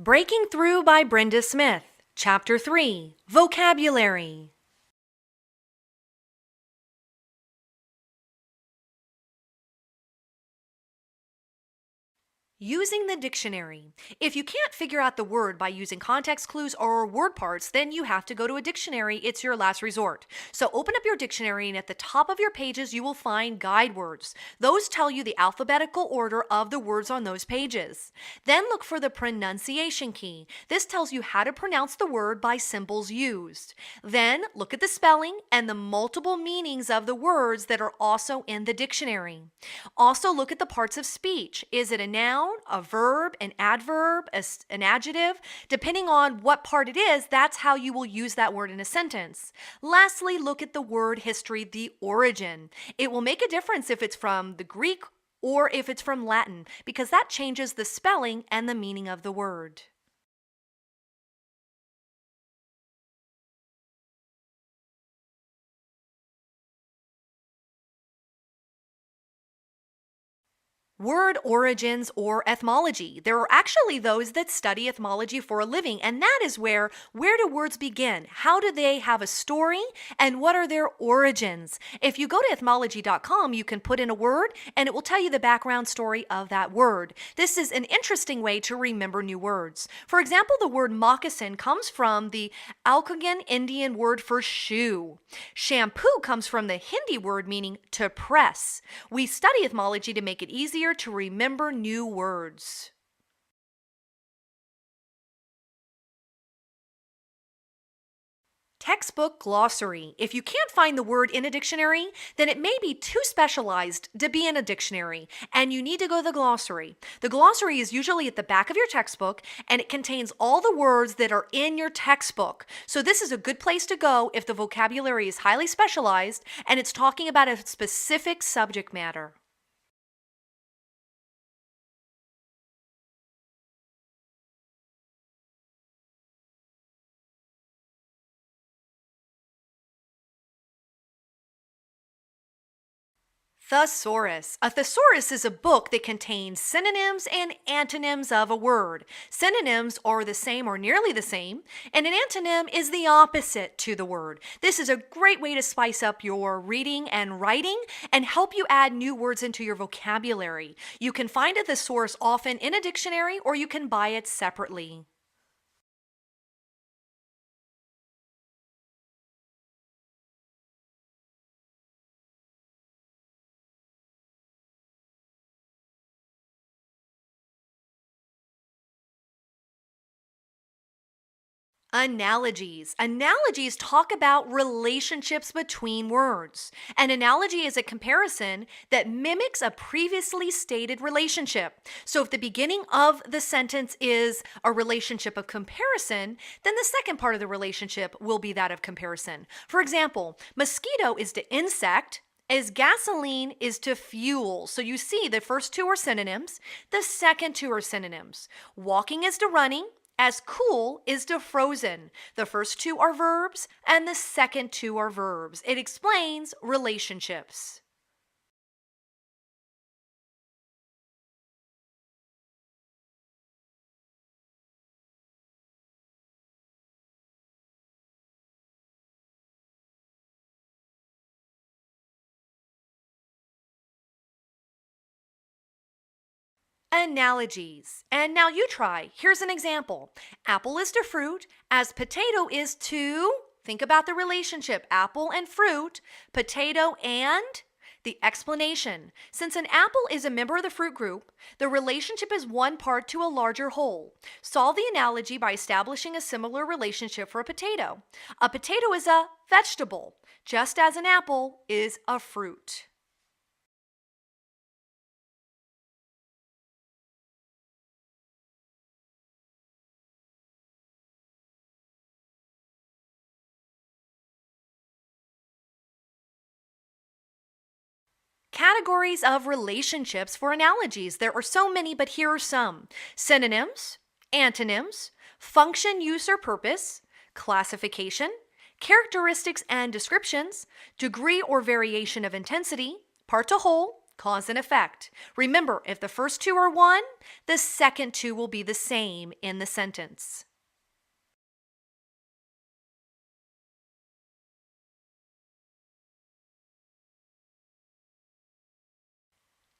Breaking Through by Brenda Smith, Chapter 3, Vocabulary. Using the dictionary. If you can't figure out the word by using context clues or word parts, then you have to go to a dictionary. It's your last resort. So open up your dictionary, and at the top of your pages, you will find guide words. Those tell you the alphabetical order of the words on those pages. Then look for the pronunciation key. This tells you how to pronounce the word by symbols used. Then look at the spelling and the multiple meanings of the words that are also in the dictionary. Also look at the parts of speech. Is it a noun, a verb, an adverb, an adjective? Depending on what part it is, that's how you will use that word in a sentence. Lastly, look at the word history, the origin. It will make a difference if it's from the Greek or if it's from Latin, because that changes the spelling and the meaning of the word. Word origins or etymology. There are actually those that study etymology for a living, and that is where do words begin? How do they have a story? And what are their origins? If you go to etymology.com, you can put in a word and it will tell you the background story of that word. This is an interesting way to remember new words. For example, the word moccasin comes from the Algonquin Indian word for shoe. Shampoo comes from the Hindi word meaning to press. We study etymology to make it easier to remember new words. Textbook glossary. If you can't find the word in a dictionary, then it may be too specialized to be in a dictionary, and you need to go to the glossary. The glossary is usually at the back of your textbook, and it contains all the words that are in your textbook. So this is a good place to go if the vocabulary is highly specialized and it's talking about a specific subject matter. Thesaurus. A thesaurus is a book that contains synonyms and antonyms of a word. Synonyms are the same or nearly the same, and an antonym is the opposite to the word. This is a great way to spice up your reading and writing and help you add new words into your vocabulary. You can find a thesaurus often in a dictionary, or you can buy it separately. Analogies. Analogies talk about relationships between words. An analogy is a comparison that mimics a previously stated relationship. So if the beginning of the sentence is a relationship of comparison, then the second part of the relationship will be that of comparison. For example, mosquito is to insect, as gasoline is to fuel. So you see the first two are synonyms, the second two are synonyms. Walking is to running, as cool is to frozen. The first two are verbs and the second two are verbs. It explains relationships. Analogies. And now you try. Here's an example. Apple is to fruit as potato is to, think about the relationship, apple and fruit, potato and the explanation. Since an apple is a member of the fruit group, the relationship is one part to a larger whole. Solve the analogy by establishing a similar relationship for a potato. A potato is a vegetable, just as an apple is a fruit. Categories of relationships for analogies. There are so many, but here are some. Synonyms, antonyms, function, use, or purpose, classification, characteristics and descriptions, degree or variation of intensity, part to whole, Cause and effect. Remember, if the first two are one, the second two will be the same in the sentence.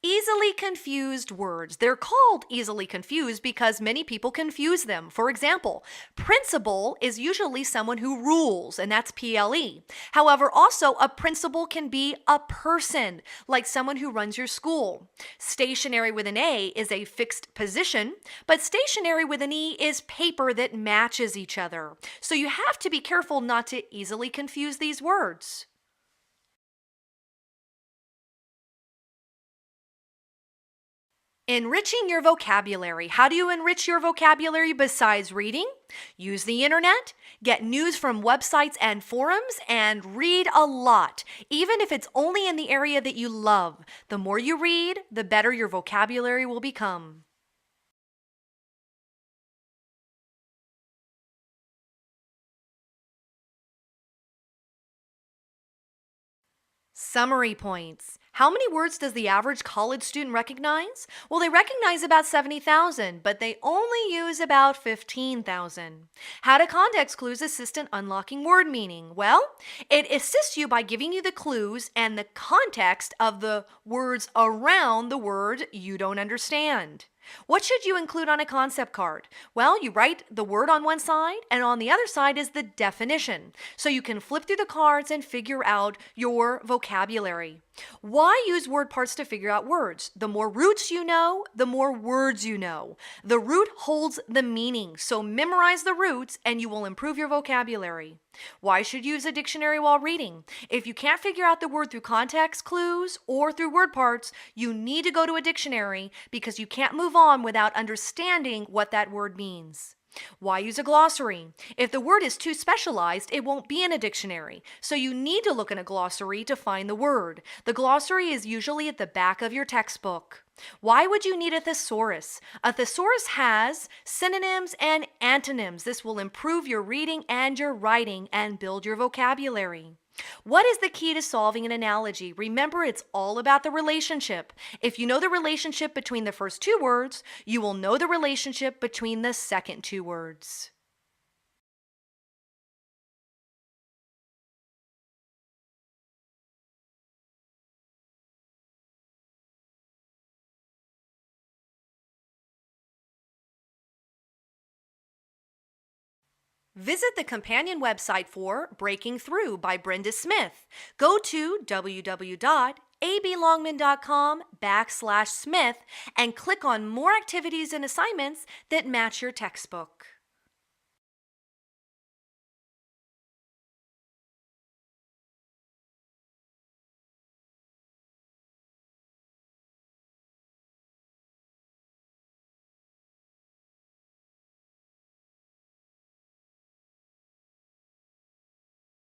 Easily confused words. They're called easily confused because many people confuse them. For example, principal is usually someone who rules, and that's PLE. However, also a principal can be a person, like someone who runs your school. Stationary with an A is a fixed position, but stationary with an E is paper that matches each other. So you have to be careful not to easily confuse these words. Enriching your vocabulary. How do you enrich your vocabulary besides reading? Use the internet, get news from websites and forums, and read a lot, even if it's only in the area that you love. The more you read, the better your vocabulary will become. Summary points. How many words does the average college student recognize? Well, they recognize about 70,000, but they only use about 15,000. How do context clues assist in unlocking word meaning? Well, it assists you by giving you the clues and the context of the words around the word you don't understand. What should you include on a concept card? Well, you write the word on one side, and on the other side is the definition. So you can flip through the cards and figure out your vocabulary. Why use word parts to figure out words? The more roots you know, the more words you know. The root holds the meaning, so memorize the roots and you will improve your vocabulary. Why should you use a dictionary while reading? If you can't figure out the word through context clues or through word parts, you need to go to a dictionary because you can't move on without understanding what that word means. Why use a glossary? If the word is too specialized, it won't be in a dictionary. So you need to look in a glossary to find the word. The glossary is usually at the back of your textbook. Why would you need a thesaurus? A thesaurus has synonyms and antonyms. This will improve your reading and your writing and build your vocabulary. What is the key to solving an analogy? Remember, it's all about the relationship. If you know the relationship between the first two words, you will know the relationship between the second two words. Visit the companion website for Breaking Through by Brenda Smith. Go to www.ablongman.com/Smith and click on more activities and assignments that match your textbook.